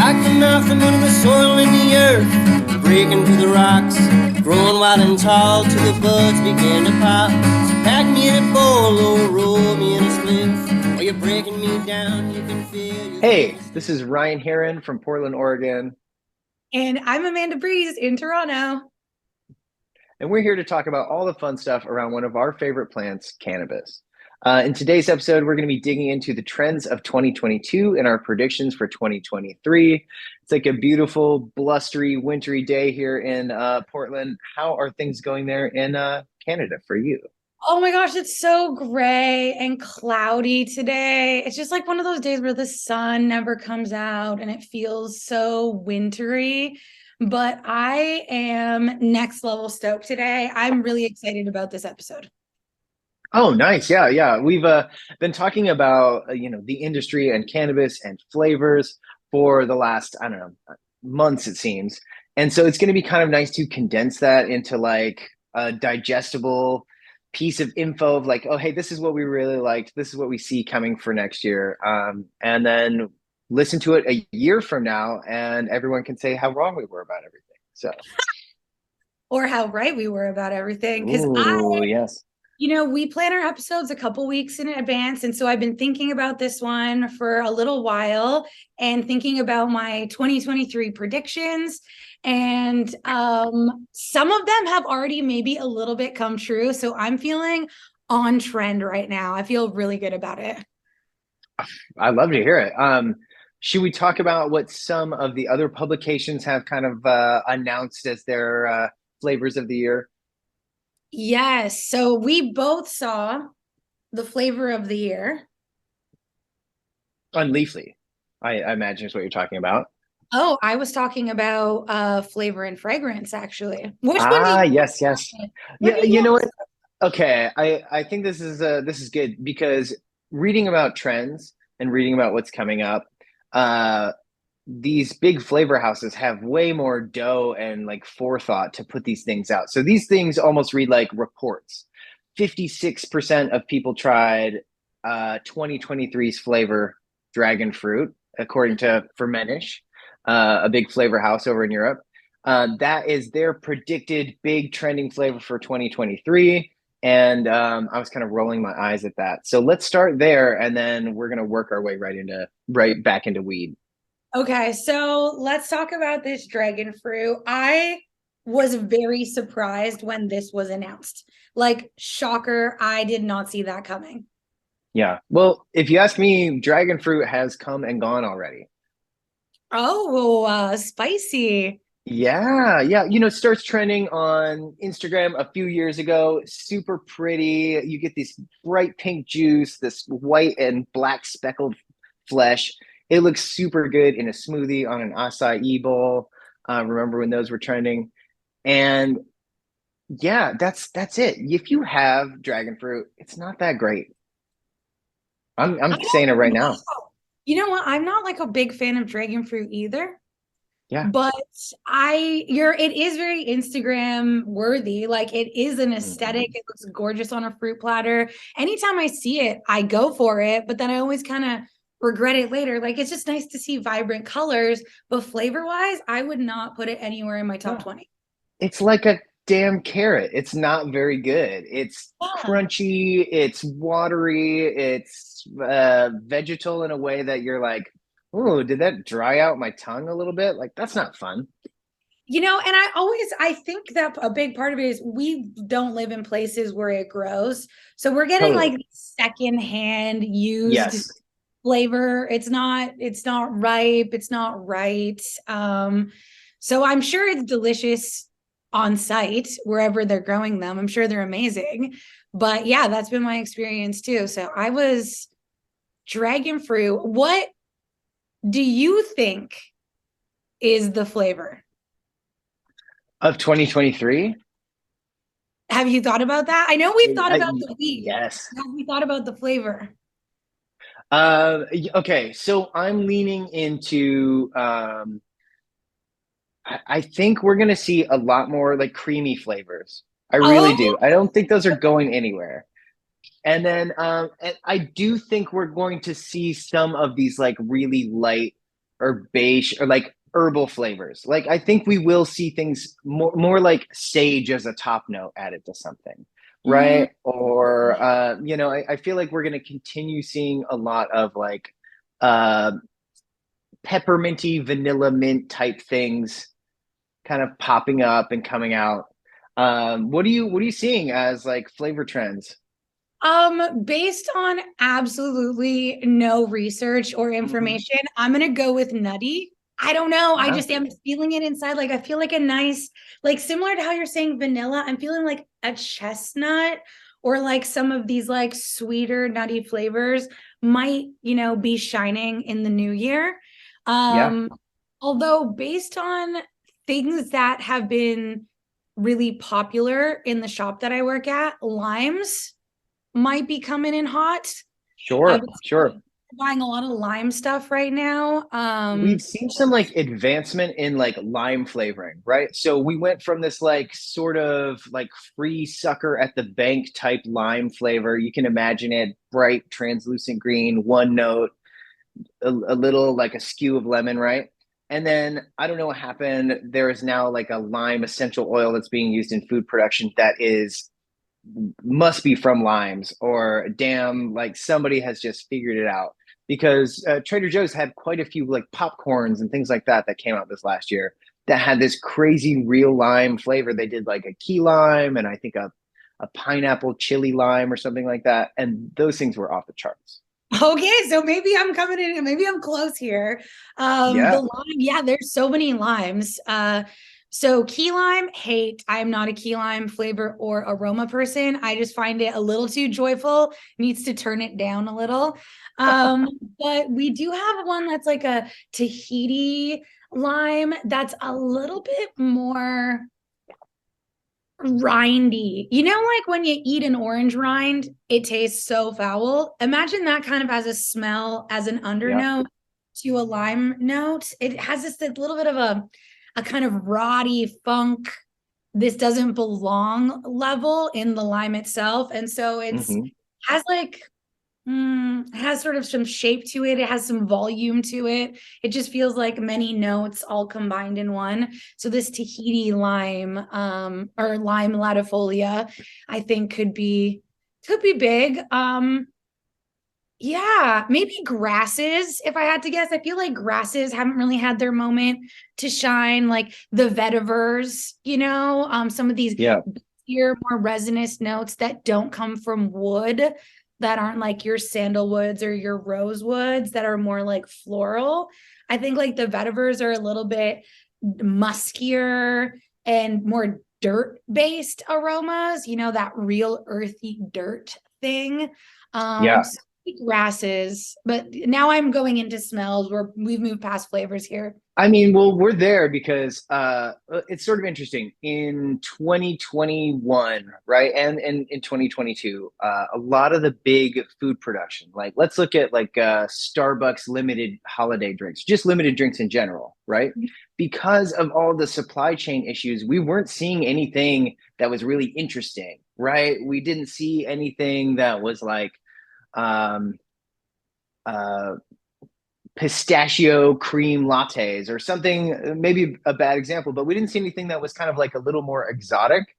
Like the nothing but the soil in the earth, breaking through the rocks, growing wild and tall till the buds begin to pop. So pack me in a bowl or roll me in a spliff, or you're breaking me down, you can feel your Hey, this is Ryan Heron from Portland, Oregon, And I'm Amanda Breeze in Toronto. and we're here to talk about all the fun stuff around one of our favorite plants, cannabis. In today's episode, we're going to be digging into the trends of 2022 and our predictions for 2023. It's like a beautiful, blustery, wintry day here in Portland. How are things going there in Canada for you? Oh my gosh, it's so gray and cloudy today. It's just like one of those days where the sun never comes out and it feels so wintry. But I am next level stoked today. I'm really excited about this episode. Oh, nice. Yeah, yeah. We've been talking about the industry and cannabis and flavors for the last, I don't know, months it seems. And so it's going to be kind of nice to condense that into like a digestible piece of info of like, oh, hey, this is what we really liked. This is what we see coming for next year. And then listen to it a year from now and everyone can say how wrong we were about everything. So, Or how right we were about everything. Because ooh, yes. we plan our episodes a couple weeks in advance. And so I've been thinking about this one for a little while and thinking about my 2023 predictions. And some of them have already maybe a little bit come true. So I'm feeling on trend right now. I feel really good about it. I'd love to hear it. Should we talk about what some of the other publications have kind of announced as their flavors of the year? Yes. So we both saw the flavor of the year. On Leafly, I imagine is what you're talking about. Oh, I was talking about flavor and fragrance, actually. Which one do Ah, you yes, yes. what Yeah, do you you know want? what? Okay, I think this is good because reading about trends and reading about what's coming up, uh, these big flavor houses have way more dough and like forethought to put these things out. So these things almost read like reports. 56% of people tried 2023's flavor dragon fruit, according to Fermentish, a big flavor house over in Europe. That is their predicted big trending flavor for 2023. And I was kind of rolling my eyes at that. So let's start there, and then we're gonna work our way right back into weed. Okay, so let's talk about this dragon fruit. I was very surprised when this was announced. Like, shocker, I did not see that coming. Yeah. Well, if you ask me, dragon fruit has come and gone already. Oh, spicy. Yeah, yeah. It starts trending on Instagram a few years ago. Super pretty. You get this bright pink juice, this white and black speckled flesh. It looks super good in a smoothie on an acai bowl. Remember when those were trending? And yeah, that's it. If you have dragon fruit, it's not that great. I I'm saying it don't right know. now. You know what? I'm not like a big fan of dragon fruit either. Yeah. But it is very Instagram worthy. Like it is an aesthetic. Mhm. It looks gorgeous on a fruit platter. Anytime I see it, I go for it, but then I always kind of regret it later. Like it's just nice to see vibrant colors, but flavor-wise, I would not put it anywhere in my top No. 20. It's like a damn carrot. It's not very good. It's Yeah. crunchy, it's watery, it's vegetal in a way that you're like, oh, did that dry out my tongue a little bit? Like, that's not fun. And I think that a big part of it is we don't live in places where it grows. So we're getting Totally. like secondhand used Yes. flavor. It's not ripe, it's not right. So I'm sure it's delicious on site wherever they're growing them. I'm sure they're amazing. But yeah, that's been my experience too. So I was dragon fruit. What do you think is the flavor? Of 2023? Have you thought about that? I know we've thought about the weed. Yes. Have we thought about the flavor? Okay, so I'm leaning into I think we're gonna see a lot more like creamy flavors. I really Oh, do. I don't think those are going anywhere. And I do think we're going to see some of these like really light or beige or like herbal flavors. Like I think we will see things more like sage as a top note added to something, Mm, right? Or I feel like we're going to continue seeing a lot of like uh, pepperminty vanilla mint type things kind of popping up and coming out. What are you seeing as like flavor trends? based on absolutely no research or Mhm. information, I'm gonna go with nutty. I don't know. I Yeah, just am feeling it inside. Like I feel like a nice, like similar to how you're saying vanilla, I'm feeling like a chestnut or like some of these like sweeter nutty flavors might, be shining in the new year. yeah, Um, although based on things that have been really popular in the shop that I work at, limes might be coming in hot. I've sure, sure. been buying a lot of lime stuff right now. We've seen some like advancement in like lime flavoring, right? So we went from this like sort of like free sucker at the bank type lime flavor. You can imagine it bright, translucent green, one note, a little like a skew of lemon, right? And then I don't know what happened. There is now like a lime essential oil that's being used in food production that is must be from limes, or damn, like somebody has just figured it out, because Trader Joe's had quite a few like popcorns and things like that that came out this last year that had this crazy real lime flavor. They did like a key lime and I think a pineapple chili lime or something like that, and those things were off the charts. Okay, so maybe I'm coming in, maybe I'm close here. The Yeah. lime, yeah, there's so many limes. So key lime, hate. I'm not a key lime flavor or aroma person. I just find it a little too joyful, needs to turn it down a little. Um, but we do have one that's like a Tahiti lime that's a little bit more rindy. Like when you eat an orange rind, it tastes so foul. Imagine that kind of as a smell, as an Yeah. undernote to a lime note. It has this little bit of a kind of rotty funk. This doesn't belong level in the lime itself. And so it's Hmm. has like it has sort of some shape to it. It has some volume to it. It just feels like many notes all combined in one. So this Tahiti lime, or lime latifolia, I think could be big. Yeah, maybe grasses. If I had to guess, I feel like grasses haven't really had their moment to shine. Like the vetivers, some of these Yeah. here more resinous notes that don't come from wood, that aren't like your sandalwoods or your rosewoods, that are more like floral. I think like the vetivers are a little bit muskier and more dirt based aromas, that real earthy dirt thing. Yeah. So grasses, but now I'm going into smells where we've moved past flavors here. I mean, well, we're there because it's sort of interesting. In 2021, right, and in 2022, a lot of the big food production, like let's look at like Starbucks limited holiday drinks, just limited drinks in general, right? Because of all the supply chain issues, we weren't seeing anything that was really interesting, right? We didn't see anything that was like um, uh, pistachio cream lattes or something, maybe a bad example, but we didn't see anything that was kind of like a little more exotic.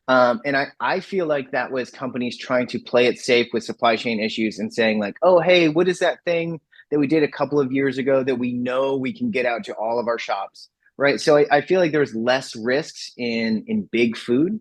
And I feel like that was companies trying to play it safe with supply chain issues and saying like, oh, hey, what is that thing that we did a couple of years ago that we know we can get out to all of our shops, right? So I feel like there's less risks in big food,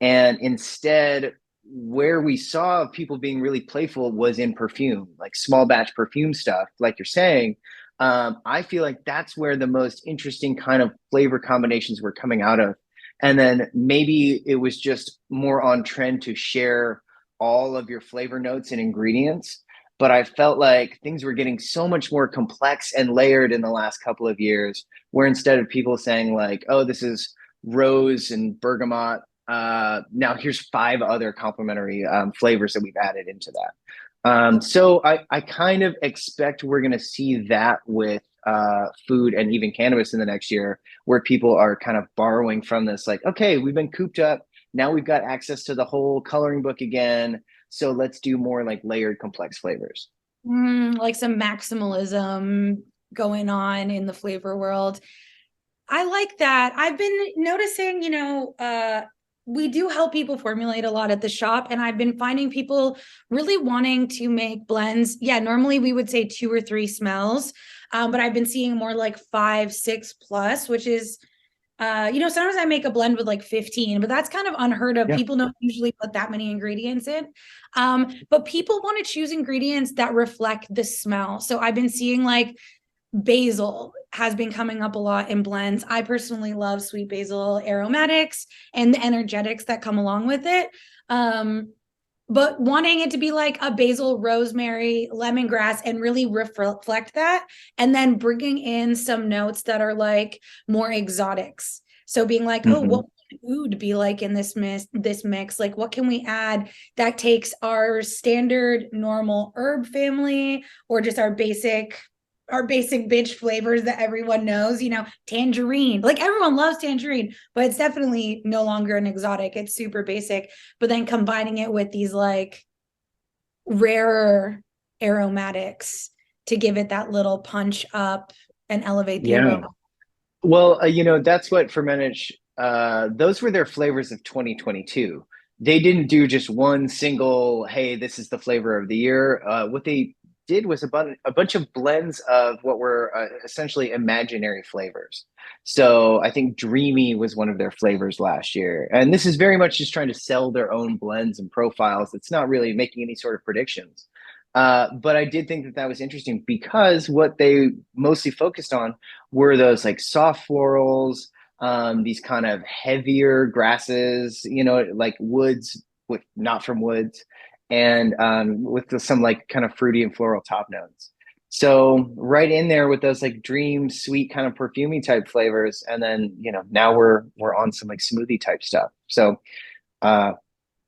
and instead where we saw people being really playful was in perfume, like small batch perfume stuff, like you're saying. I feel like that's where the most interesting kind of flavor combinations were coming out of. And then maybe it was just more on trend to share all of your flavor notes and ingredients. But I felt like things were getting so much more complex and layered in the last couple of years, where instead of people saying, like, oh, this is rose and bergamot, now here's five other complementary flavors that we've added into that. So I kind of expect we're going to see that with food and even cannabis in the next year, where people are kind of borrowing from this, like, okay, we've been cooped up. Now we've got access to the whole coloring book again. So let's do more like layered, complex flavors. Like some maximalism, going on in the flavor world. I like that. I've been noticing, we do help people formulate a lot at the shop, and I've been finding people really wanting to make blends. Yeah, normally we would say 2 or 3 smells, but I've been seeing more like 5, 6 plus, which is, sometimes I make a blend with like 15, but that's kind of unheard of. Yeah. People don't usually put that many ingredients in. But people want to choose ingredients that reflect the smell. So I've been seeing like basil has been coming up a lot in blends. I personally love sweet basil aromatics and the energetics that come along with it. But wanting it to be like a basil, rosemary, lemongrass, and really reflect that, and then bringing in some notes that are like more exotics. So being like, oh, what would food be like in this mix? Like, what can we add that takes our standard normal herb family, or just our basic bitch flavors that everyone knows, tangerine. Like everyone loves tangerine, but it's definitely no longer an exotic. It's super basic. But then combining it with these like rarer aromatics to give it that little punch up and elevate the aroma. Well, that's what Fermentage, those were their flavors of 2022. They didn't do just one single, hey, this is the flavor of the year. What they did was a bunch of blends of what were essentially imaginary flavors. So I think Dreamy was one of their flavors last year. And this is very much just trying to sell their own blends and profiles. It's not really making any sort of predictions. But I did think that that was interesting because what they mostly focused on were those like soft florals, these kind of heavier grasses, like woods, with not from woods, and with some like kind of fruity and floral top notes. So right in there with those like dream sweet kind of perfumey type flavors, and then now we're on some like smoothie type stuff. So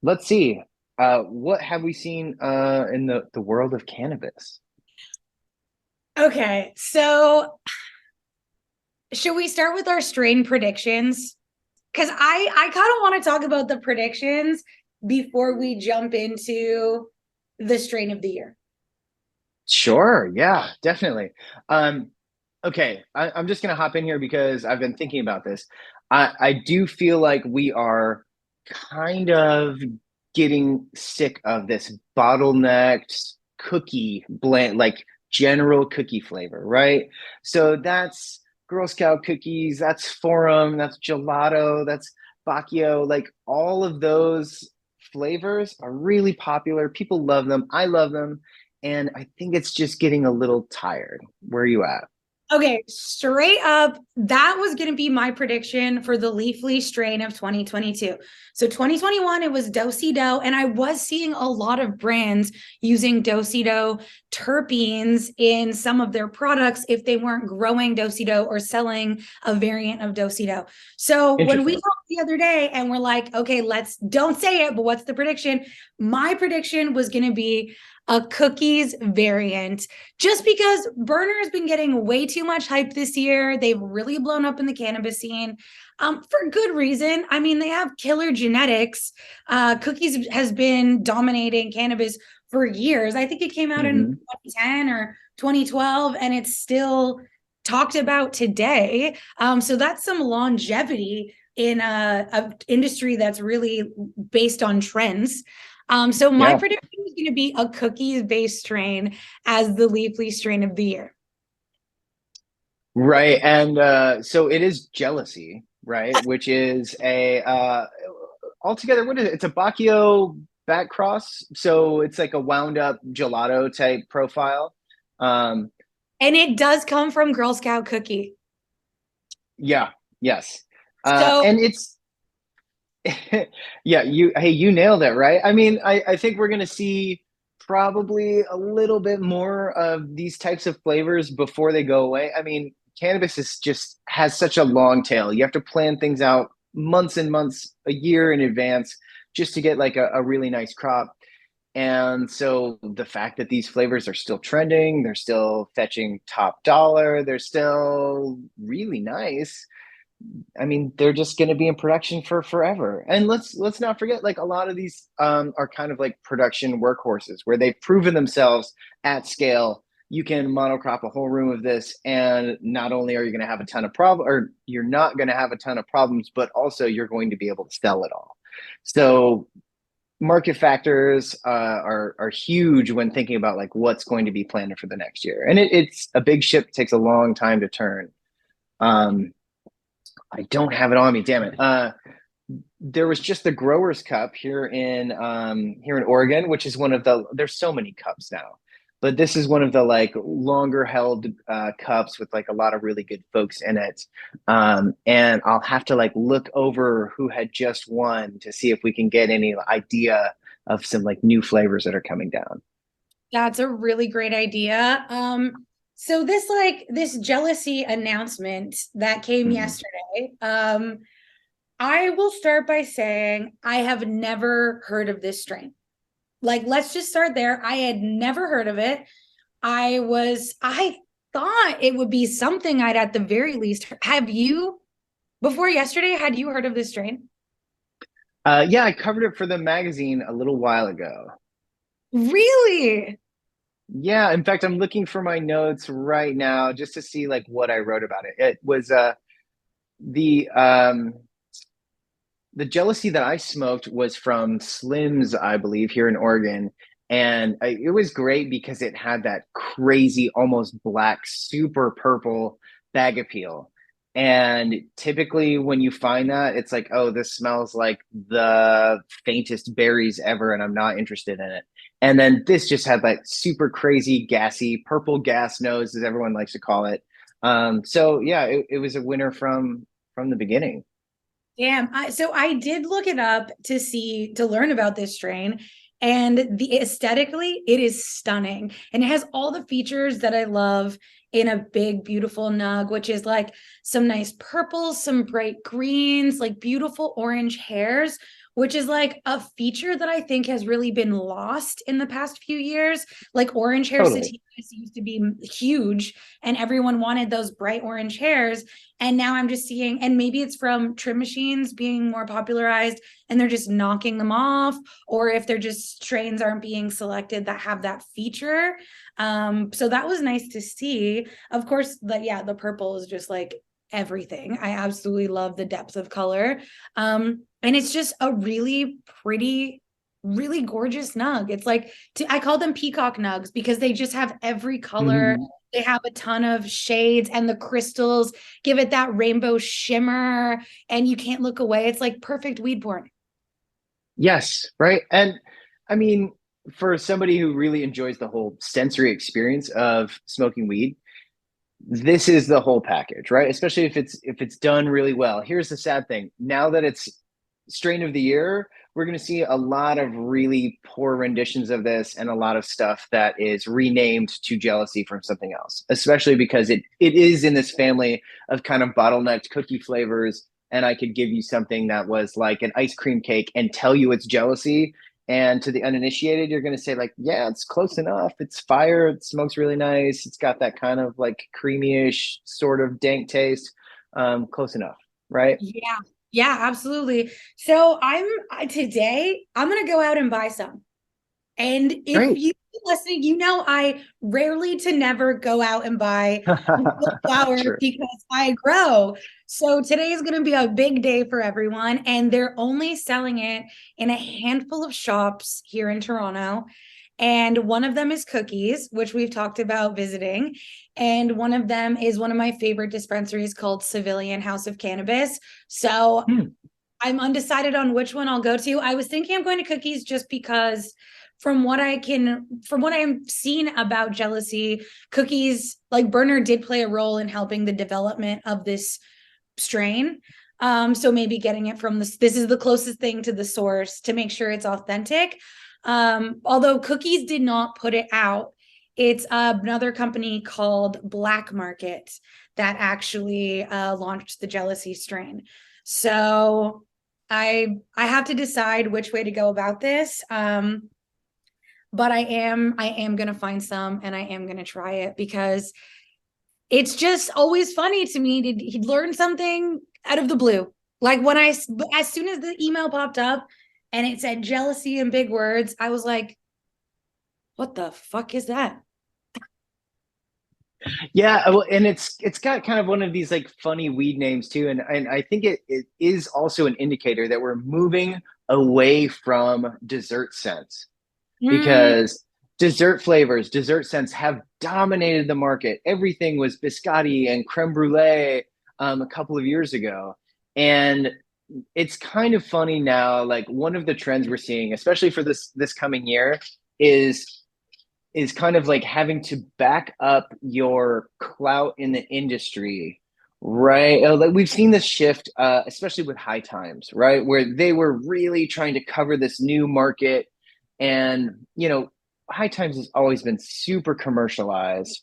let's see. What have we seen in the world of cannabis? Okay, so should we start with our strain predictions? Because I kind of want to talk about the predictions before we jump into the strain of the year. Sure, yeah, definitely. Okay, I'm just gonna hop in here because I've been thinking about this. I do feel like we are kind of getting sick of this bottlenecked cookie blend, like general cookie flavor, right? So that's Girl Scout cookies, that's Forum, that's gelato, that's Bacchio, like all of those flavors are really popular. People love them. I love them. And I think it's just getting a little tired. Where are you at? Okay, straight up, that was going to be my prediction for the Leafly strain of 2022. So 2021, it was Do-si-do, and I was seeing a lot of brands using Do-si-do terpenes in some of their products if they weren't growing Do-si-do or selling a variant of Do-si-do. So when we talked the other day and we're like, okay, don't say it, but what's the prediction? My prediction was going to be a cookies variant, just because Burner has been getting way too much hype this year. They've really blown up in the cannabis scene, for good reason. I mean, they have killer genetics. Cookies has been dominating cannabis for years. I think it came out in 2010 or 2012, and it's still talked about today. So that's some longevity in a industry that's really based on trends. So my prediction is going to be a cookies-based strain as the Leafly strain of the year. Right. And so it is Jealousy, right? Which is altogether, what is it? It's a Bacchio back cross. So it's like a wound up gelato type profile. And it does come from Girl Scout cookie. Yeah. Yes. So and it's, yeah, you nailed it, right? I mean, I think we're gonna see probably a little bit more of these types of flavors before they go away. I mean, cannabis is just has such a long tail. You have to plan things out months and months, a year in advance, just to get like a really nice crop. And so the fact that these flavors are still trending, they're still fetching top dollar, they're still really nice. I mean, they're just going to be in production for forever. And let's not forget, like a lot of these are kind of like production workhorses where they've proven themselves at scale you can monocrop a whole room of this, and not only are you going to have a ton of problem, or you're not going to have a ton of problems, but also you're going to be able to sell it all. So market factors are huge when thinking about like what's going to be planned for the next year. And it's a big ship, takes a long time to turn. I don't have it on me, damn it. There was just the Growers Cup here in Oregon, which is one of the, there's so many cups now, but this is one of the like longer held cups with like a lot of really good folks in it. And I'll have to like look over who had just won to see if we can get any idea of some like new flavors that are coming down. That's a really great idea. So this jealousy announcement that came yesterday, I will start by saying I have never heard of this strain. Like, let's just start there. I had never heard of it. I thought it would be something I'd at the very least. Have you, before yesterday, had you heard of this strain? Yeah, I covered it for the magazine a little while ago. Really? Yeah, in fact, I'm looking for my notes right now just to see like what I wrote about it. It was the um the jealousy that I smoked was from Slim's, I believe, here in Oregon. And it was great because it had that crazy, almost black, super purple bag appeal. And typically, when you find that, it's like, oh, this smells like the faintest berries ever, and I'm not interested in it. And then this just had like super crazy, gassy, purple gas nose, as everyone likes to call it. So yeah, it was a winner from the beginning. Damn. So I did look it up to learn about this strain. And the aesthetically, it is stunning. And it has all the features that I love in a big, beautiful nug, which is like some nice purples, some bright greens, like beautiful orange hairs, which is like a feature that I think has really been lost in the past few years. Like orange hair Totally. sativas used to be huge, and everyone wanted those bright orange hairs. And now I'm just seeing, and maybe it's from trim machines being more popularized and they're just knocking them off, or if they're just strains aren't being selected that have that feature. So that was nice to see. Of course, the purple is just like everything. I absolutely love the depth of color. And it's just a really pretty, really gorgeous nug. It's like I call them peacock nugs because they just have every color. Mhm. They have a ton of shades, and the crystals give it that rainbow shimmer, and you can't look away. It's like perfect weed porn. Yes, right. And I mean, for somebody who really enjoys the whole sensory experience of smoking weed, this is the whole package, right? Especially if it's done really well. Here's the sad thing. Now that it's strain of the year, we're going to see a lot of really poor renditions of this and a lot of stuff that is renamed to jealousy from something else, especially because it is in this family of kind of bottlenecked cookie flavors. And I could give you something that was like an ice cream cake and tell you it's jealousy. And to the uninitiated, you're going to say like, yeah, it's close enough. It's fire. It smokes really nice. It's got that kind of like creamy-ish sort of dank taste. Close enough, right? Yeah, yeah, absolutely. So today I'm gonna go out and buy some. And if Great. you listening, I rarely to never go out and buy flowers Sure. because I grow. So today is going to be a big day for everyone. And they're only selling it in a handful of shops here in Toronto. And one of them is Cookies, which we've talked about visiting. And one of them is one of my favorite dispensaries called Civilian House of Cannabis. So Hmm. I'm undecided on which one I'll go to. I was thinking I'm going to Cookies just because from what I'm seeing about jealousy, Cookies, like Burner did play a role in helping the development of this strain. So maybe getting it from this is the closest thing to the source to make sure it's authentic. Although Cookies did not put it out, it's another company called Black Market that actually launched the jealousy strain. So I have to decide which way to go about this. But I am gonna find some and I am gonna try it because it's just always funny to me to learn something out of the blue. Like as soon as the email popped up and it said jealousy in big words, I was like, what the fuck is that? Yeah, well, and it's got kind of one of these like funny weed names too, and I think it is also an indicator that we're moving away from dessert scents Mm, because dessert flavors, dessert scents have dominated the market. Everything was biscotti and creme brulee a couple of years ago, and it's kind of funny now. Like one of the trends we're seeing, especially for this coming year, is is kind of like having to back up your clout in the industry, right? Like we've seen this shift, especially with High Times, right, where they were really trying to cover this new market, and High Times has always been super commercialized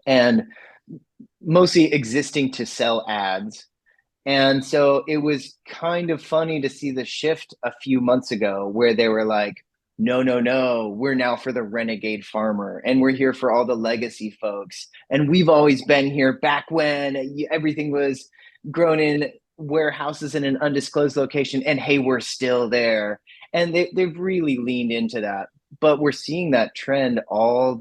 and mostly existing to sell ads. And so it was kind of funny to see the shift a few months ago where they were like, no, no, no, we're now for the renegade farmer and we're here for all the legacy folks. And we've always been here back when everything was grown in warehouses in an undisclosed location. And hey, we're still there. And they've really leaned into that. But we're seeing that trend all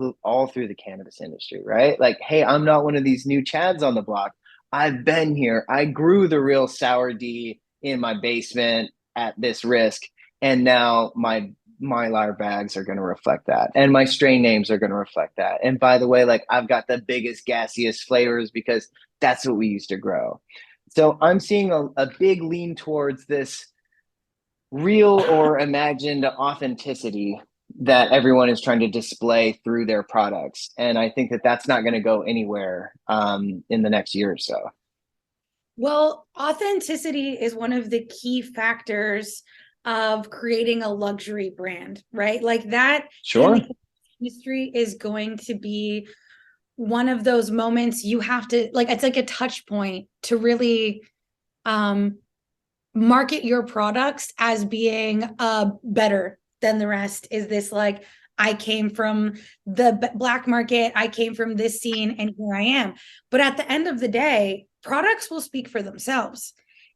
through the cannabis industry, right? Like, hey, I'm not one of these new Chads on the block. I've been here. I grew the real sour D in my basement at this risk, and now my mylar bags are going to reflect that, and my strain names are going to reflect that. And by the way, like I've got the biggest, gassiest flavors because that's what we used to grow. So I'm seeing a big lean towards this real or imagined authenticity that everyone is trying to display through their products. And I think that that's not going to go anywhere in the next year or so. well, authenticity is one of the key factors of creating a luxury brand, right? Like that in Sure. the industry is going to be one of those moments you have to like, it's like a touch point to really um market your products as being better than the rest. Is this like, I came from the black market, I came from this scene, and here I am. But at the end of the day, products will speak for themselves,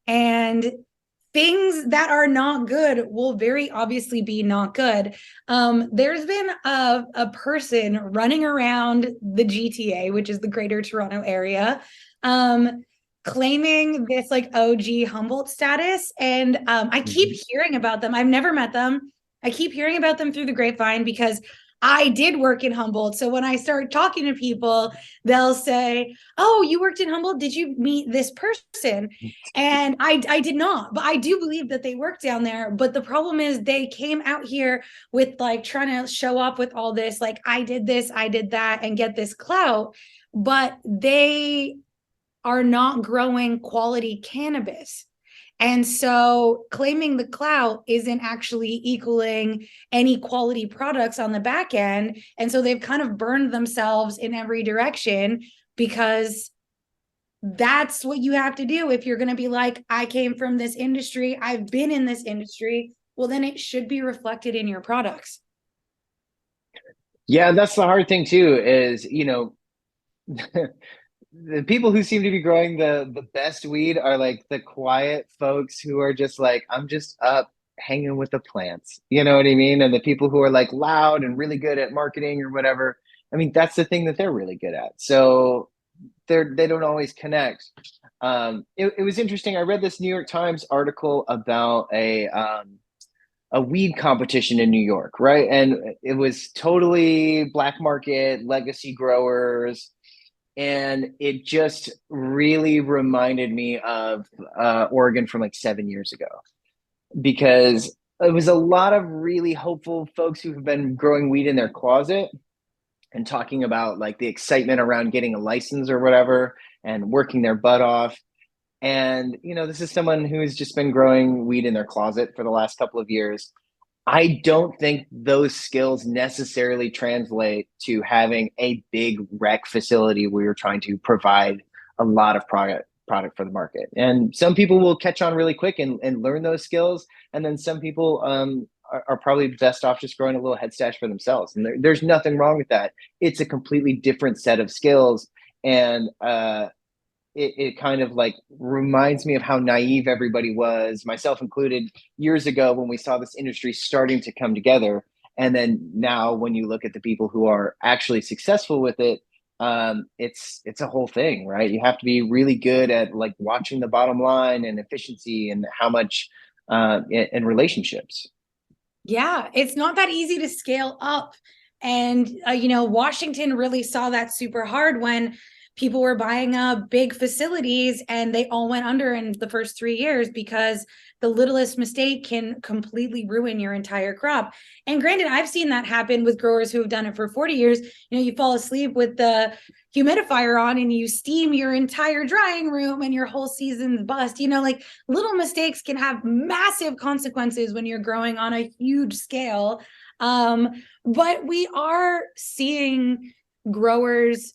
and things that are not good will very obviously be not good. There's been a person running around the GTA, which is the Greater Toronto Area, claiming this like OG Humboldt status. And I keep Mhm. hearing about them. I've never met them. I keep hearing about them through the grapevine because I did work in Humboldt. So when I start talking to people, they'll say, "Oh, you worked in Humboldt? Did you meet this person?" And I did not, but I do believe that they work down there. But the problem is they came out here with like trying to show up with all this, like I did this, I did that, and get this clout. But they are not growing quality cannabis. And so claiming the clout isn't actually equaling any quality products on the back end. And so they've kind of burned themselves in every direction because that's what you have to do if you're going to be like, I came from this industry, I've been in this industry. Well, then it should be reflected in your products. Yeah, that's the hard thing too, is, the people who seem to be growing the best weed are like the quiet folks who are just like, I'm just up hanging with the plants. You know what I mean? And the people who are like loud and really good at marketing or whatever, I mean, that's the thing that they're really good at. So they don't always connect. It was interesting. I read this New York Times article about a weed competition in New York, right? And it was totally black market, legacy growers. And it just really reminded me of Oregon from like 7 years ago, because it was a lot of really hopeful folks who have been growing weed in their closet and talking about like the excitement around getting a license or whatever and working their butt off. And, this is someone who's just been growing weed in their closet for the last couple of years. I don't think those skills necessarily translate to having a big rec facility where you're trying to provide a lot of product for the market. And some people will catch on really quick and learn those skills. And then some people are probably best off just growing a little head stash for themselves. And there's nothing wrong with that. It's a completely different set of skills. And it kind of like reminds me of how naive everybody was, myself included, years ago when we saw this industry starting to come together. And then now, when you look at the people who are actually successful with it, it's a whole thing, right? You have to be really good at like watching the bottom line and efficiency and how much in relationships. Yeah, it's not that easy to scale up. And, Washington really saw that super hard when people were buying up big facilities and they all went under in the first 3 years because the littlest mistake can completely ruin your entire crop. And granted, I've seen that happen with growers who have done it for 40 years. You fall asleep with the humidifier on and you steam your entire drying room and your whole season's bust. Like little mistakes can have massive consequences when you're growing on a huge scale. But we are seeing growers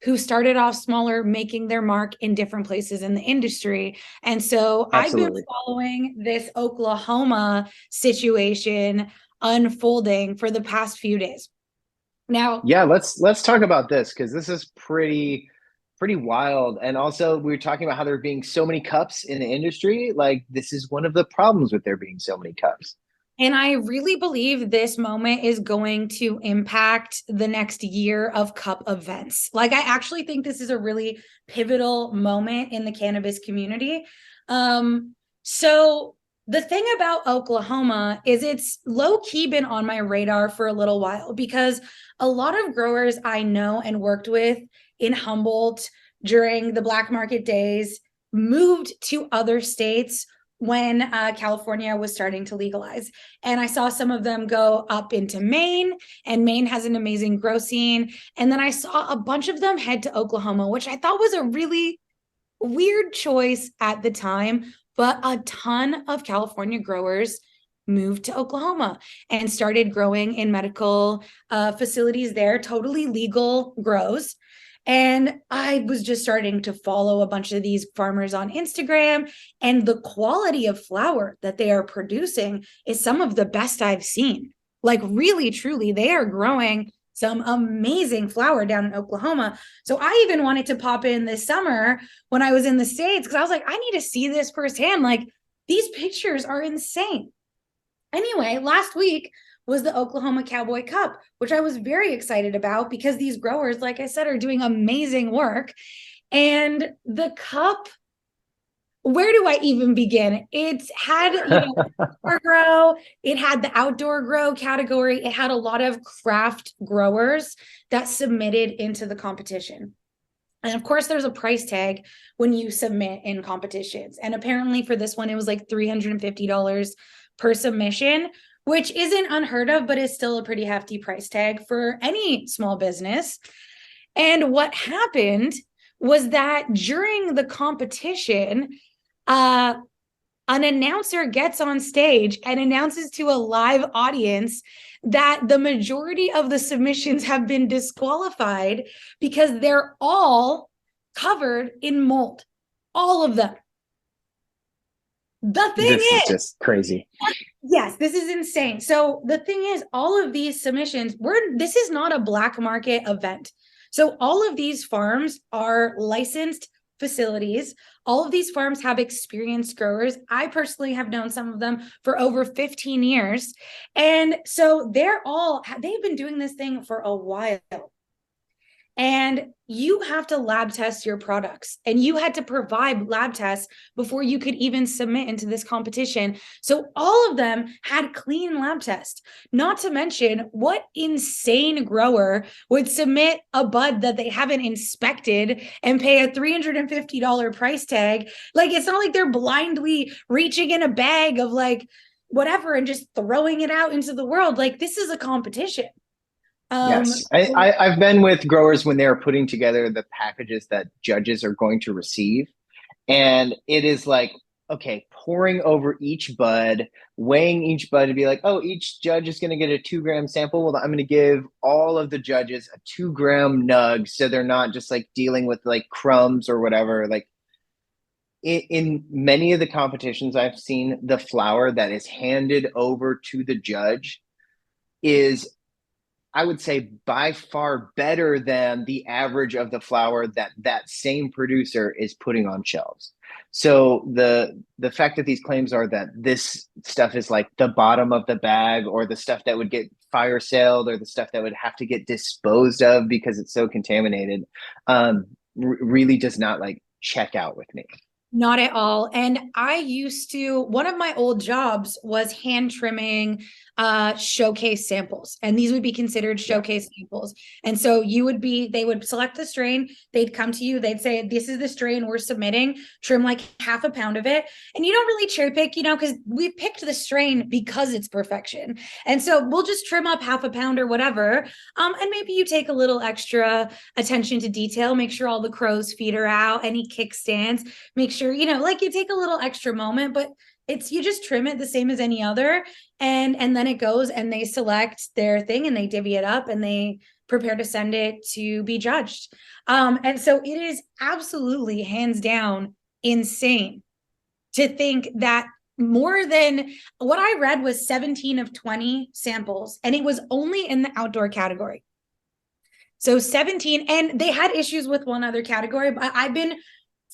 who started off smaller making their mark in different places in the industry. And so I've been Absolutely. following this Oklahoma situation unfolding for the past few days. Now, Yeah, let's talk about this because this is pretty wild. And also, we were talking about how there being so many cups in the industry. Like, this is one of the problems with there being so many cups. and I really believe this moment is going to impact the next year of cup events. Like, I actually think this is a really pivotal moment in the cannabis community. So the thing about Oklahoma is it's low key been on my radar for a little while because a lot of growers I know and worked with in Humboldt during the black market days moved to other states when California was starting to legalize. And I saw some of them go up into Maine, and Maine has an amazing grow scene. And then I saw a bunch of them head to Oklahoma, which I thought was a really weird choice at the time. But a ton of California growers moved to Oklahoma and started growing in medical facilities there, totally legal grows. And I was just starting to follow a bunch of these farmers on Instagram, and the quality of flower that they are producing is some of the best I've seen. Like, really, truly, they are growing some amazing flower down in Oklahoma. So I even wanted to pop in this summer when I was in the States because I was like, I need to see this firsthand. Like, these pictures are insane. Anyway, last week was the Oklahoma Cowboy Cup, which I was very excited about because these growers, like I said, are doing amazing work. And the cup, where do I even begin? It's had, indoor grow, it had the outdoor grow category, it had a lot of craft growers that submitted into the competition. And of course, there's a price tag when you submit in competitions. And apparently for this one, it was like $350 per submission, which isn't unheard of, but is still a pretty hefty price tag for any small business. And what happened was that during the competition, an announcer gets on stage and announces to a live audience that the majority of the submissions have been disqualified because they're all covered in mold. All of them. The thing This is is, just crazy. yes, this is insane. So the thing is, all of these submissions, this is not a black market event. So all of these farms are licensed facilities. All of these farms have experienced growers. I personally have known some of them for over 15 years. And so they've been doing this thing for a while. And you have to lab test your products, and you had to provide lab tests before you could even submit into this competition. So all of them had clean lab tests. Not to mention, what insane grower would submit a bud that they haven't inspected and pay a $350 price tag? Like, it's not like they're blindly reaching in a bag of like whatever and just throwing it out into the world. Like, this is a competition. Yes, I've been with growers when they're putting together the packages that judges are going to receive. And it is like, okay, pouring over each bud, weighing each bud to be like, oh, each judge is going to get a 2 gram sample. Well, I'm going to give all of the judges a 2 gram nug so they're not just like dealing with like crumbs or whatever. Like in many of the competitions I've seen, the flour that is handed over to the judge is I would say by far better than the average of the flour that that same producer is putting on shelves. So the fact that these claims are that this stuff is like the bottom of the bag, or the stuff that would get fire sailed, or the stuff that would have to get disposed of because it's so contaminated, really does not like check out with me. Not at all. And I used to, one of my old jobs was hand trimming showcase samples. And these would be considered showcase samples. And so they would select the strain, they'd come to you, they'd say, this is the strain we're submitting, trim like half a pound of it. And you don't really cherry pick, because we picked the strain because it's perfection. And so we'll just trim up half a pound or whatever. And maybe you take a little extra attention to detail, make sure all the crow's feet are out, any kickstands, make sure, like you take a little extra moment, but you just trim it the same as any other. And then it goes and they select their thing and they divvy it up and they prepare to send it to be judged. And so it is absolutely hands down insane to think that more than what I read was 17 of 20 samples, and it was only in the outdoor category. So 17, and they had issues with one other category, but I've been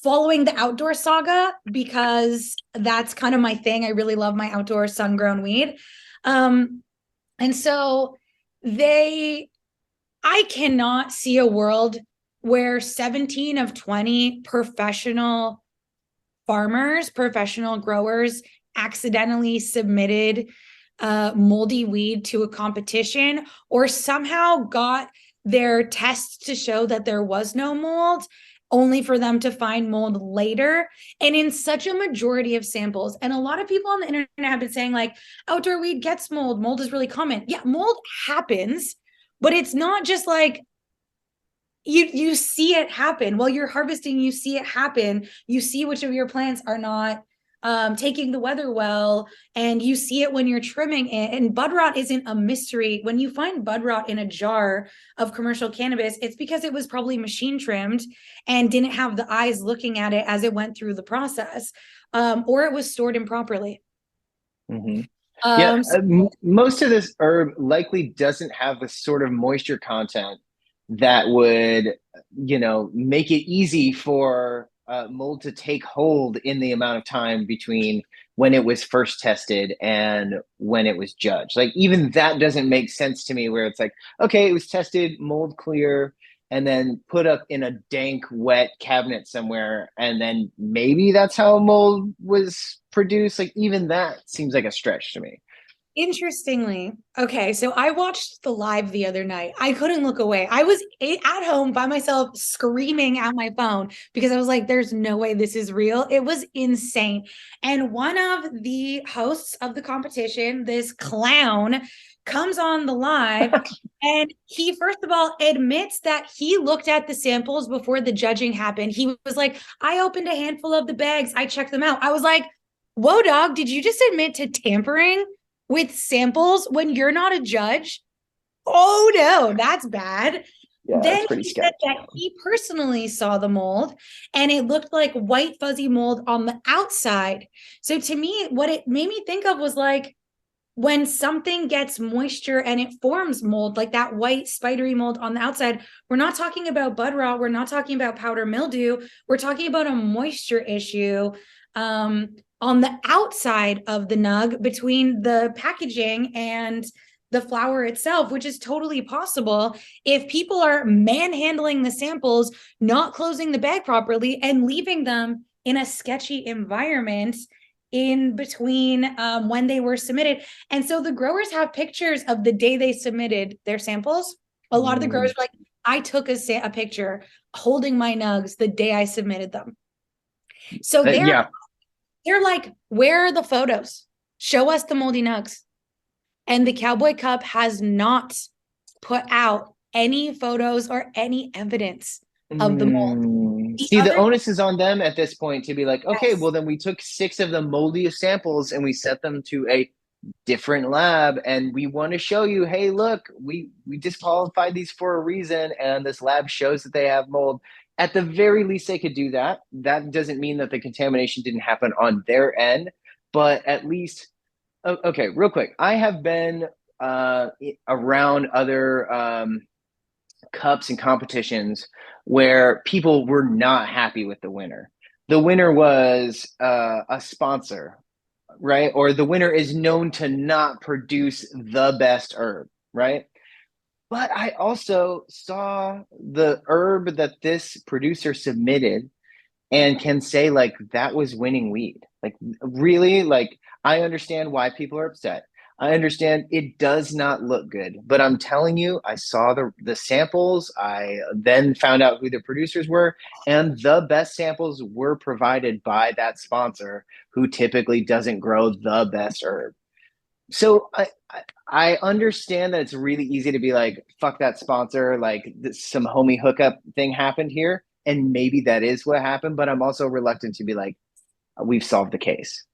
following the outdoor saga because that's kind of my thing. I really love my outdoor sun-grown weed. And so I cannot see a world where 17 of 20 professional farmers, professional growers accidentally submitted moldy weed to a competition or somehow got their tests to show that there was no mold, only for them to find mold later, and in such a majority of samples. And a lot of people on the internet have been saying like, outdoor weed gets mold is really common. Yeah, mold happens, but it's not just like you see it happen while you're harvesting. You see it happen. You see which of your plants are not taking the weather well, and you see it when you're trimming it. And bud rot isn't a mystery. When you find bud rot in a jar of commercial cannabis, it's because it was probably machine trimmed and didn't have the eyes looking at it as it went through the process, or it was stored improperly. Mm-hmm. Yeah, most of this herb likely doesn't have the sort of moisture content that would, make it easy for mold to take hold in the amount of time between when it was first tested and when it was judged. Like even that doesn't make sense to me, where it's like, okay, it was tested mold clear and then put up in a dank, wet cabinet somewhere, and then maybe that's how mold was produced. Like even that seems like a stretch to me. Interestingly, okay, so I watched the live the other night. I couldn't look away. I was at home by myself screaming at my phone because I was like, there's no way this is real. It was insane. And one of the hosts of the competition, this clown, comes on the live and he, first of all, admits that he looked at the samples before the judging happened. He was like, I opened a handful of the bags. I checked them out. I was like, whoa, dog, did you just admit to tampering with samples when you're not a judge? Oh no, that's bad. Yeah, Then pretty he sketchy. said that he personally saw the mold and it looked like white fuzzy mold on the outside. So to me, what it made me think of was like when something gets moisture and it forms mold, like that white spidery mold on the outside. We're not talking about bud rot, we're not talking about powder mildew, we're talking about a moisture issue on the outside of the nug between the packaging and the flower itself, which is totally possible if people are manhandling the samples, not closing the bag properly, and leaving them in a sketchy environment in between when they were submitted. And so the growers have pictures of the day they submitted their samples. A lot of the growers are like, I took a picture holding my nugs the day I submitted them. So they're like, where are the photos? Show us the moldy nugs. And the Cowboy Cup has not put out any photos or any evidence of the mold. See, the onus is on them at this point to be like, okay, well, then we took 6 of the moldiest samples and we sent them to a different lab, and we want to show you, hey, look, we disqualified these for a reason, and this lab shows that they have mold. At the very least, they could do that. That doesn't mean that the contamination didn't happen on their end, but at least, okay, real quick. I have been around other cups and competitions where people were not happy with the winner. The winner was a sponsor, right? Or the winner is known to not produce the best herb, right? But I also saw the herb that this producer submitted and can say like that was winning weed. Like really, like I understand why people are upset. I understand it does not look good, but I'm telling you, I saw the samples. I then found out who the producers were, and the best samples were provided by that sponsor who typically doesn't grow the best herb. So I understand that it's really easy to be like, fuck that sponsor, like some homie hookup thing happened here. And maybe that is what happened, but I'm also reluctant to be like, we've solved the case.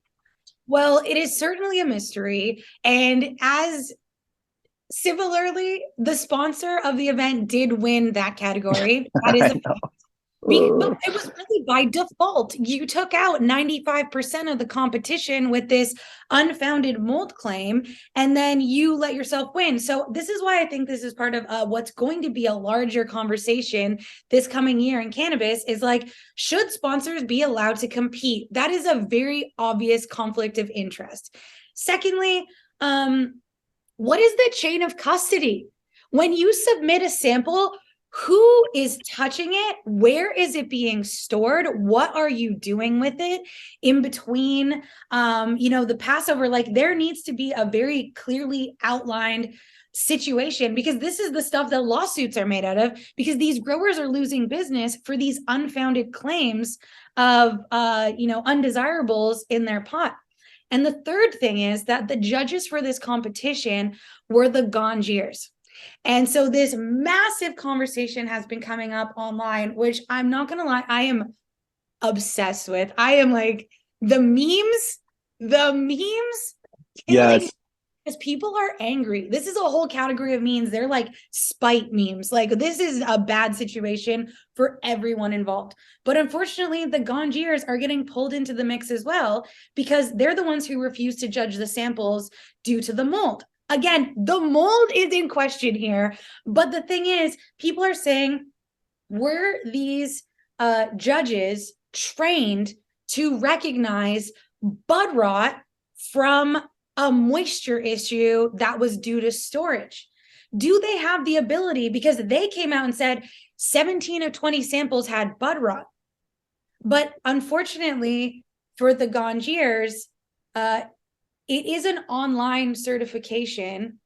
Well, it is certainly a mystery. And as similarly, the sponsor of the event did win that category. That is a but it was really by default. You took out 95% of the competition with this unfounded mold claim, and then you let yourself win. So this is why I think this is part of what's going to be a larger conversation this coming year in cannabis is like, should sponsors be allowed to compete? That is a very obvious conflict of interest. Secondly, what is the chain of custody? When you submit a sample, who is touching it? Where is it being stored? What are you doing with it in between, the Passover? Like there needs to be a very clearly outlined situation because this is the stuff that lawsuits are made out of because these growers are losing business for these unfounded claims of, undesirables in their pot. And the third thing is that the judges for this competition were the Ganjiers. And so this massive conversation has been coming up online, which I'm not going to lie, I am obsessed with. I am like the memes. Yes. Because people are angry. This is a whole category of memes. They're like spite memes. Like this is a bad situation for everyone involved. But unfortunately, the Ganjiers are getting pulled into the mix as well because they're the ones who refuse to judge the samples due to the mold. Again, the mold is in question here. But the thing is, people are saying, were these judges trained to recognize bud rot from a moisture issue that was due to storage? Do they have the ability? Because they came out and said 17 of 20 samples had bud rot. But unfortunately, for the Ganjiers, it is an online certification.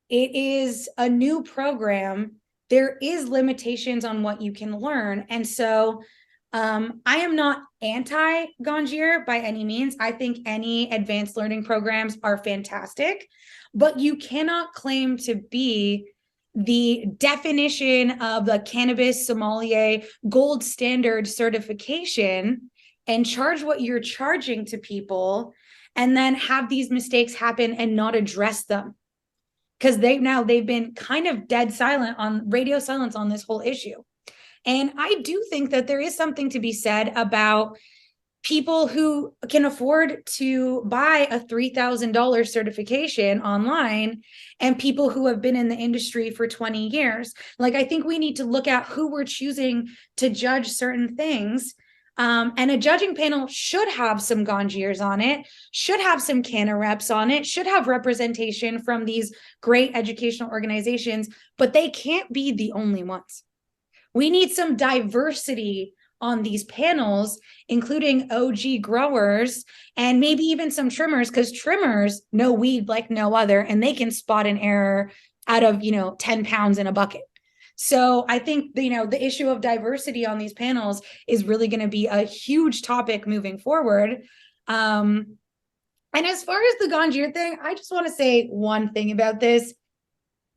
It is a new program. There is limitations on what you can learn. And so I am not anti-Ganjier by any means. I think any advanced learning programs are fantastic, but you cannot claim to be the definition of the cannabis sommelier gold standard certification and charge what you're charging to people and then have these mistakes happen and not address them. Because they've been kind of dead silent on radio silence on this whole issue. And I do think that there is something to be said about people who can afford to buy a $3,000 certification online and people who have been in the industry for 20 years. Like, I think we need to look at who we're choosing to judge certain things. And a judging panel should have some Ganjiers on it, should have some Canna reps on it, should have representation from these great educational organizations, but they can't be the only ones. We need some diversity on these panels, including OG growers and maybe even some trimmers, because trimmers know weed like no other, and they can spot an error out of, 10 pounds in a bucket. So I think, the issue of diversity on these panels is really going to be a huge topic moving forward. And as far as the Ganjier thing, I just want to say one thing about this.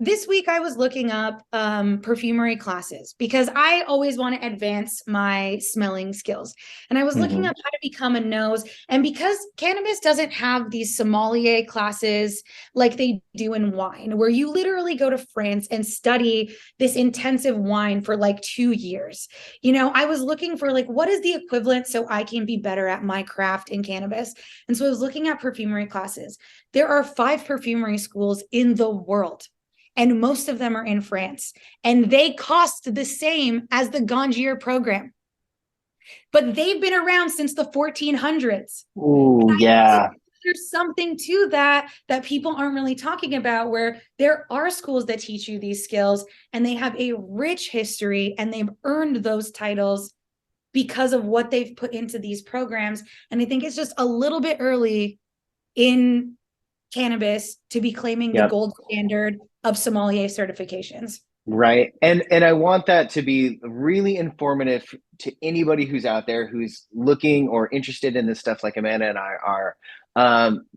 this week I was looking up perfumery classes because I always want to advance my smelling skills. And I was looking up how to become a nose. And because cannabis doesn't have these sommelier classes like they do in wine, where you literally go to France and study this intensive wine for like 2 years, I was looking for like, what is the equivalent so I can be better at my craft in cannabis? And so I was looking at perfumery classes. There are 5 perfumery schools in the world, and most of them are in France, and they cost the same as the Gangier program, but they've been around since the 1400s. Oh, yeah. There's something to that people aren't really talking about, where there are schools that teach you these skills and they have a rich history and they've earned those titles because of what they've put into these programs. And I think it's just a little bit early in cannabis to be claiming the gold standard of sommelier certifications. Right. And I want that to be really informative to anybody who's out there who's looking or interested in this stuff like Amanda and I are.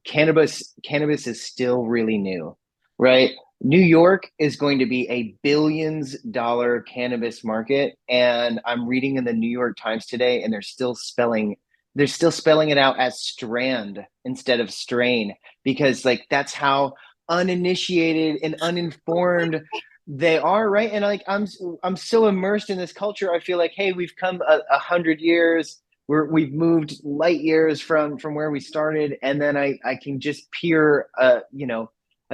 Cannabis is still really new, right? New York is going to be a billions-dollar cannabis market. And I'm reading in the New York Times today, and they're still spelling it out as strand instead of strain, because like that's how uninitiated and uninformed they are, right? And like I'm so immersed in this culture. I feel like, hey, we've come 100 years. We've moved light years from where we started, and then I can just peer a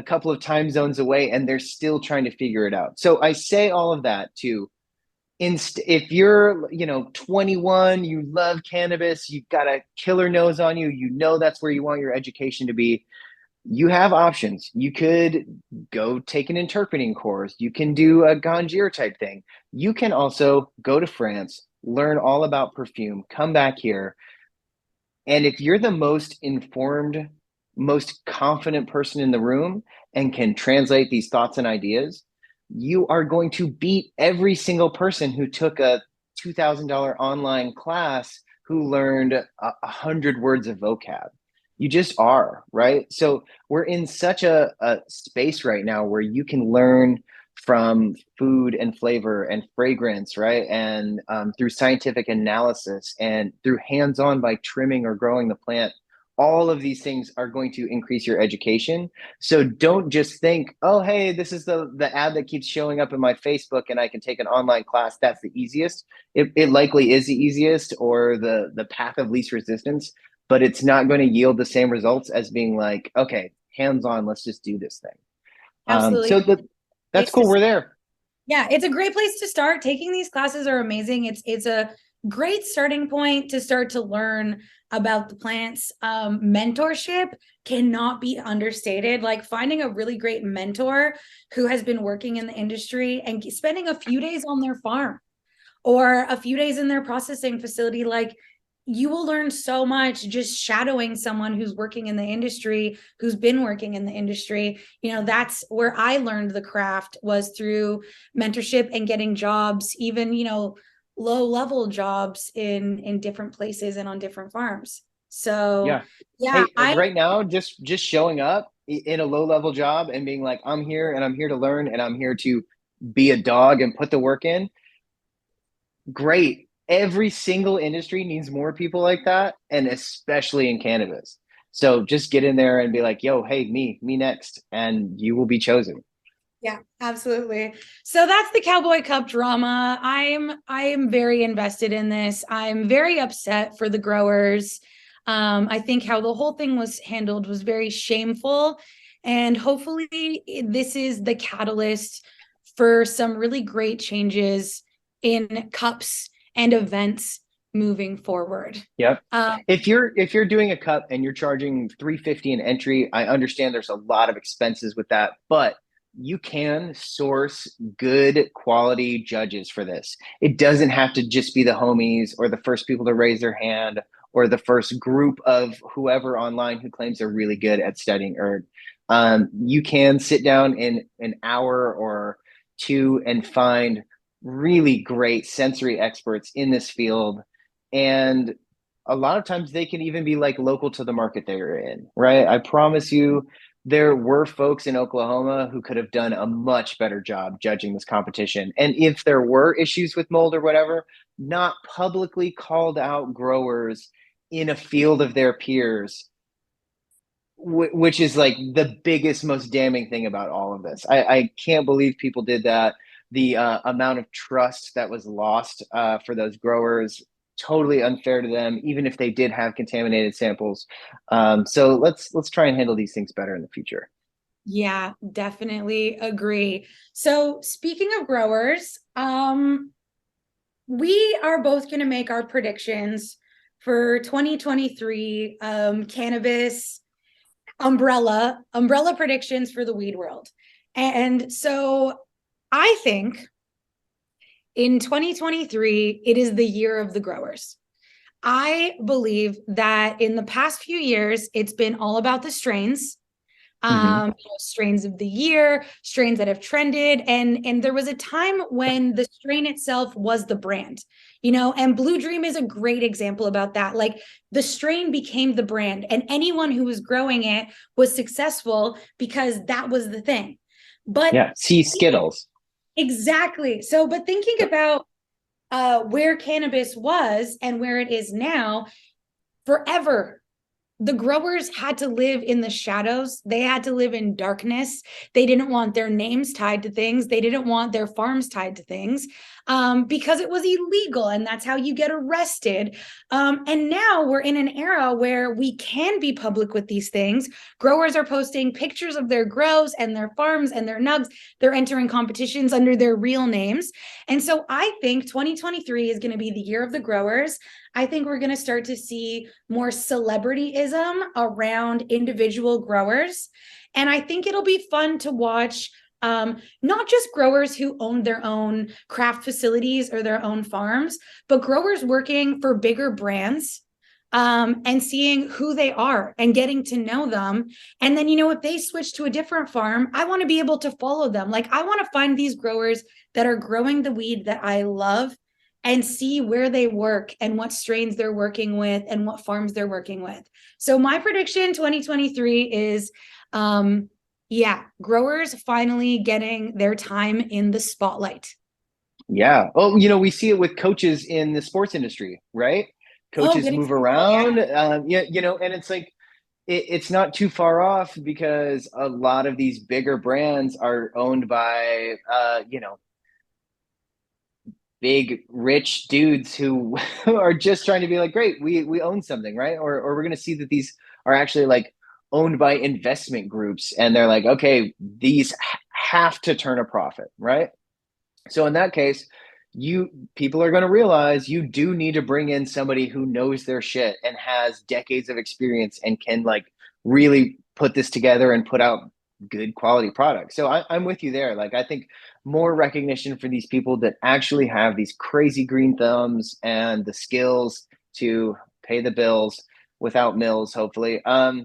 couple of time zones away, and they're still trying to figure it out. So I say all of that to if you're 21, you love cannabis, you've got a killer nose on you, that's where you want your education to be. You have options. You could go take an interpreting course. You can do a Gangier type thing. You can also go to France, learn all about perfume, come back here. And if you're the most informed, most confident person in the room and can translate these thoughts and ideas, you are going to beat every single person who took a $2,000 online class who learned 100 words of vocab. You just are, right? So we're in such a space right now where you can learn from food and flavor and fragrance, right? And through scientific analysis and through hands-on by trimming or growing the plant. All of these things are going to increase your education. So don't just think, oh, hey, this is the ad that keeps showing up in my Facebook and I can take an online class. That's the easiest. It likely is the easiest or the path of least resistance, but it's not going to yield the same results as being like, okay, hands-on, let's just do this thing. Absolutely. That's cool. We're there. Yeah, it's a great place to start. Taking these classes are amazing. It's a great starting point to start to learn about the plants. Mentorship cannot be understated. Like finding a really great mentor who has been working in the industry and spending a few days on their farm or a few days in their processing facility, like you will learn so much just shadowing someone who's working in the industry, who's been working in the industry. That's where I learned the craft, was through mentorship and getting jobs, even, low level jobs in different places and on different farms. So yeah, hey, right now, just showing up in a low level job and being like, I'm here and I'm here to learn and I'm here to be a dog and put the work in. Great. Every single industry needs more people like that, and especially in cannabis. So just get in there and be like, yo, hey, me next, and you will be chosen. Yeah, absolutely. So that's the Cowboy Cup drama. I am very invested in this. I'm very upset for the growers. I think how the whole thing was handled was very shameful, and hopefully this is the catalyst for some really great changes in cups and events moving forward. Yep. If you're doing a cup and you're charging $350 an entry, I understand there's a lot of expenses with that, but you can source good quality judges for this. It doesn't have to just be the homies or the first people to raise their hand or the first group of whoever online who claims they're really good at studying herb. You can sit down in an hour or two and find really great sensory experts in this field. And a lot of times they can even be like local to the market they're in, right? I promise you, there were folks in Oklahoma who could have done a much better job judging this competition. And if there were issues with mold or whatever, not publicly called out growers in a field of their peers, which is like the biggest, most damning thing about all of this. I can't believe people did that. The amount of trust that was lost for those growers, totally unfair to them, even if they did have contaminated samples. So let's try and handle these things better in the future. Yeah, definitely agree. So speaking of growers, we are both going to make our predictions for 2023 cannabis umbrella predictions for the weed world. And so I think in 2023, it is the year of the growers. I believe that in the past few years, it's been all about the strains, strains of the year, strains that have trended. And there was a time when the strain itself was the brand, and Blue Dream is a great example about that. Like the strain became the brand, and anyone who was growing it was successful because that was the thing. But yeah, see Skittles. Exactly. So, but thinking about where cannabis was and where it is now, forever the growers had to live in the shadows. They had to live in darkness. They didn't want their names tied to things. They didn't want their farms tied to things because it was illegal, and that's how you get arrested. And now we're in an era where we can be public with these things. Growers are posting pictures of their grows and their farms and their nugs. They're entering competitions under their real names. And so I think 2023 is going to be the year of the growers. I think we're going to start to see more celebrityism around individual growers. And I think it'll be fun to watch not just growers who own their own craft facilities or their own farms, but growers working for bigger brands and seeing who they are and getting to know them. And then, if they switch to a different farm, I want to be able to follow them. Like I want to find these growers that are growing the weed that I love and see where they work and what strains they're working with and what farms they're working with. So my prediction 2023 is, growers finally getting their time in the spotlight. Yeah. Oh, we see it with coaches in the sports industry, right? Coaches move around. Yeah. And it's like, it's not too far off because a lot of these bigger brands are owned by, big rich dudes who are just trying to be like, great, we own something, right? Or we're going to see that these are actually like owned by investment groups, and they're like, okay, these have to turn a profit, right? So in that case, people are going to realize you do need to bring in somebody who knows their shit and has decades of experience and can like really put this together and put out good quality products. So I'm with you there. Like I think more recognition for these people that actually have these crazy green thumbs and the skills to pay the bills without mills, hopefully. That's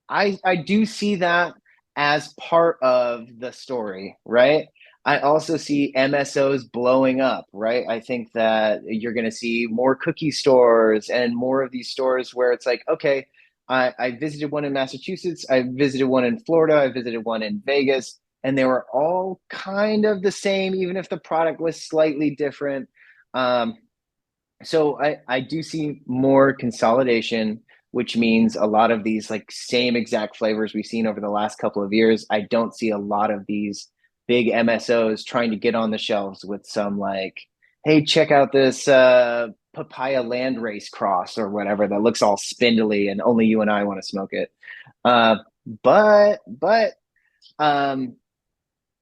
I do see that as part of the story, right? I also see MSOs blowing up, right? I think that you're going to see more cookie stores and more of these stores where it's like, okay, I visited one in Massachusetts, I visited one in Florida, I visited one in Vegas, and they were all kind of the same, even if the product was slightly different. So I do see more consolidation, which means a lot of these like same exact flavors we've seen over the last couple of years. I don't see a lot of these big MSOs trying to get on the shelves with some like, hey, check out this papaya land race cross or whatever that looks all spindly and only you and I want to smoke it. But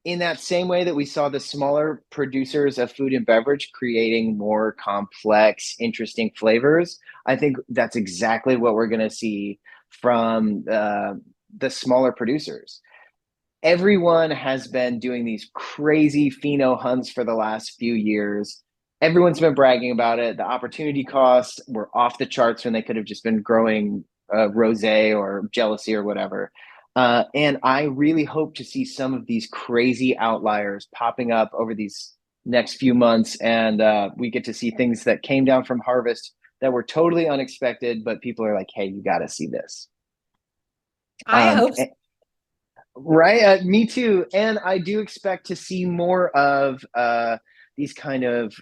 in that same way that we saw the smaller producers of food and beverage creating more complex, interesting flavors, I think that's exactly what we're going to see from the smaller producers. Everyone has been doing these crazy pheno hunts for the last few years. Everyone's been bragging about it. The opportunity costs were off the charts when they could have just been growing rosé or jealousy or whatever. And I really hope to see some of these crazy outliers popping up over these next few months. And we get to see things that came down from harvest that were totally unexpected, but people are like, hey, you got to see this. I hope so. Right, me too. And I do expect to see more of these kind of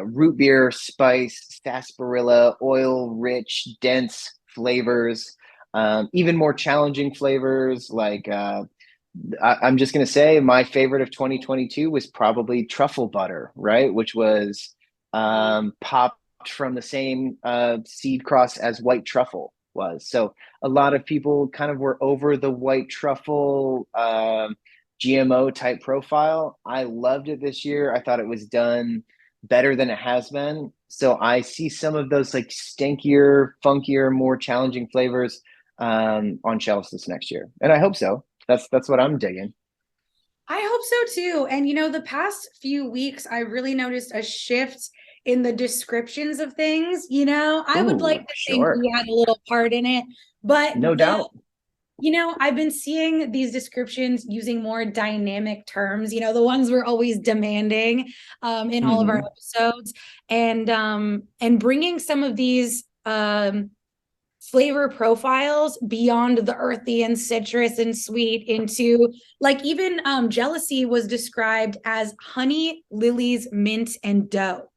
root beer, spice, sarsaparilla, oil-rich, dense flavors. Even more challenging flavors. Like I'm just going to say, my favorite of 2022 was probably truffle butter, right? Which was popped from the same seed cross as white truffle was. So a lot of people kind of were over the white truffle GMO type profile. I loved it this year. I thought it was done better than it has been. So I see some of those like stinkier, funkier, more challenging flavors on shelves this next year, and I hope so. That's what I'm digging. I hope so too. And the past few weeks, I really noticed a shift in the descriptions of things. I would like Ooh, to think sure, we had a little part in it, but no doubt. I've been seeing these descriptions using more dynamic terms, the ones we're always demanding in all of our Hmm. episodes, and bringing some of these flavor profiles beyond the earthy and citrus and sweet into like even jealousy was described as honey, lilies, mint, and dough.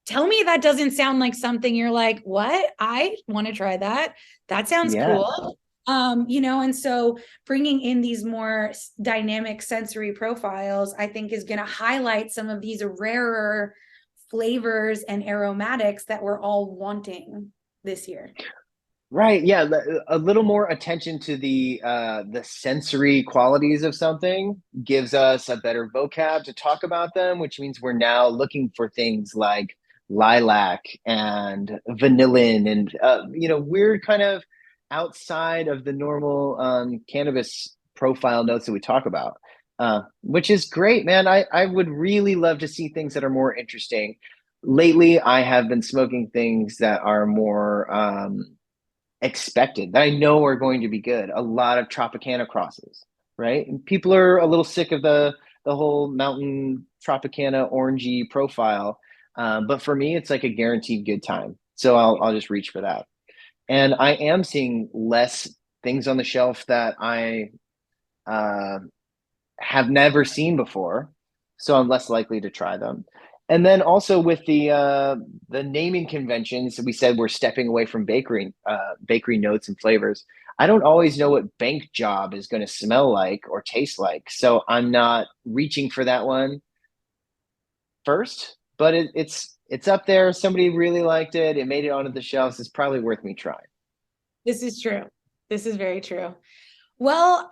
Tell me that doesn't sound like something you're like, what? I want to try that. That sounds Yeah. cool. And so bringing in these more dynamic sensory profiles, I think is going to highlight some of these rarer flavors and aromatics that we're all wanting this year. Right. Yeah. A little more attention to the sensory qualities of something gives us a better vocab to talk about them, which means we're now looking for things like lilac and vanillin and weird kind of outside of the normal cannabis profile notes that we talk about, which is great, man. I would really love to see things that are more interesting. Lately, I have been smoking things that are more expected that I know are going to be good. A lot of Tropicana crosses, right? And people are a little sick of the whole mountain Tropicana orangey profile, but for me, it's like a guaranteed good time. So I'll just reach for that. And I am seeing less things on the shelf that I uh, have never seen before, so I'm less likely to try them. And then also with the naming conventions, we said we're stepping away from bakery notes and flavors. I don't always know what bank job is going to smell like or taste like, so I'm not reaching for that one first. But it's up there. Somebody really liked it. It made it onto the shelves. It's probably worth me trying. This is true. This is very true. Well,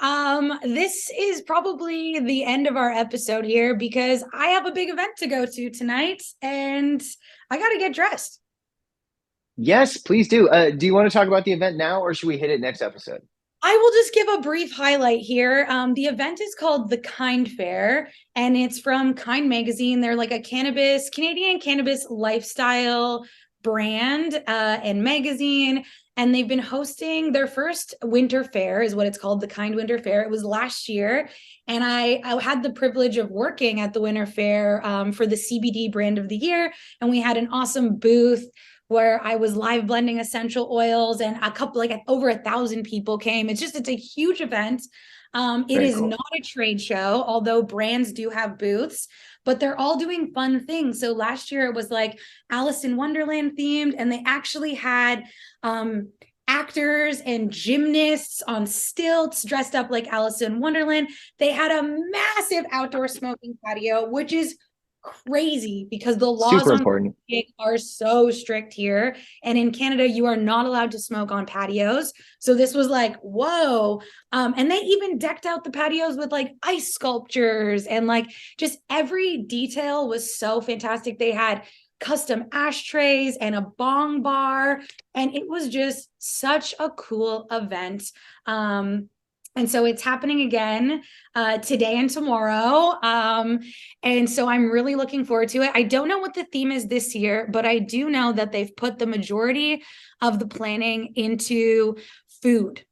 this is probably the end of our episode here because I have a big event to go to tonight and I got to get dressed. Yes, please do. Do you want to talk about the event now, or should we hit it next episode? I will just give a brief highlight here. The event is called the Kind Fair, and it's from Kind Magazine. They're like a Canadian cannabis lifestyle brand and magazine. And they've been hosting their first winter fair, is what it's called, the Kind Winter Fair. It was last year. And I had the privilege of working at the winter fair for the CBD brand of the year. And we had an awesome booth where I was live blending essential oils and a couple, like over 1,000 people came. It's a huge event. It Very is cool. not a trade show, although brands do have booths, but they're all doing fun things. So last year it was like Alice in Wonderland themed, and they actually had actors and gymnasts on stilts dressed up like Alice in Wonderland. They had a massive outdoor smoking patio, which is crazy because the laws Super on important. are so strict here. And in Canada, you are not allowed to smoke on patios. So this was like, whoa. And they even decked out the patios with like ice sculptures and like just every detail was so fantastic. They had custom ashtrays and a bong bar. And it was just such a cool event. And so it's happening again today and tomorrow. And so I'm really looking forward to it. I don't know what the theme is this year, but I do know that they've put the majority of the planning into food.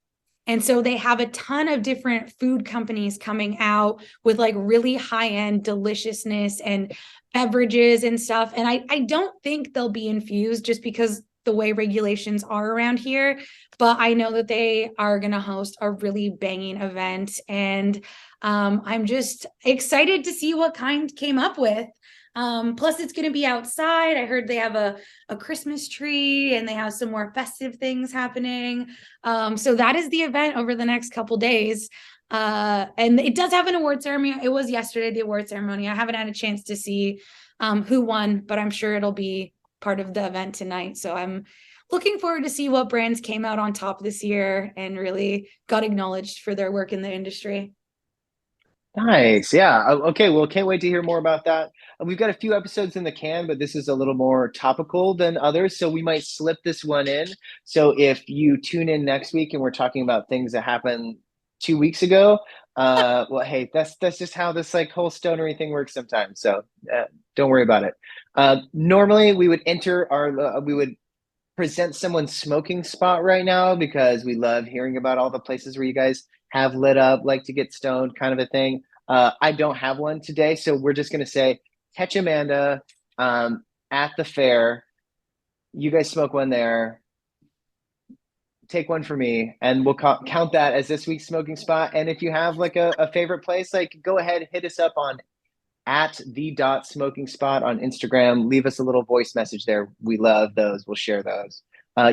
And so they have a ton of different food companies coming out with like really high-end deliciousness and beverages and stuff. And I don't think they'll be infused just because the way regulations are around here, but I know that they are going to host a really banging event, and I'm just excited to see what Kind came up with. Plus it's going to be outside. I heard they have a Christmas tree and they have some more festive things happening. So that is the event over the next couple days. And it does have an award ceremony. It was yesterday, the award ceremony. I haven't had a chance to see who won, but I'm sure it'll be part of the event tonight. So I'm looking forward to see what brands came out on top this year and really got acknowledged for their work in the industry. Nice. Yeah. Okay. Well, can't wait to hear more about that. We've got a few episodes in the can, but this is a little more topical than others. So we might slip this one in. So if you tune in next week and we're talking about things that happened 2 weeks ago, well, hey, that's just how this like whole stonery thing works sometimes. So don't worry about it. Normally we would we would present someone's smoking spot right now because we love hearing about all the places where you guys have lit up, like to get stoned, kind of a thing. I don't have one today, so we're just gonna say catch Amanda at the fair. You guys smoke one there. Take one for me, and we'll count that as this week's smoking spot. And if you have like a favorite place, like go ahead, hit us up on at the dot smoking spot on Instagram. Leave us a little voice message there. We love those. We'll share those.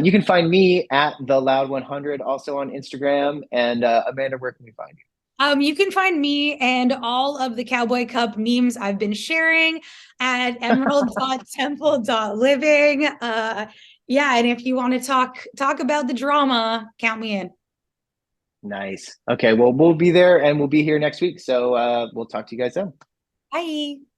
You can find me at the Loud 100 also on Instagram. And Amanda, where can we find you? You can find me and all of the Cowboy Cup memes I've been sharing at emerald.temple.living. Yeah, and if you want to talk about the drama, count me in. Nice. Okay, well, we'll be there and we'll be here next week. So we'll talk to you guys then. Bye.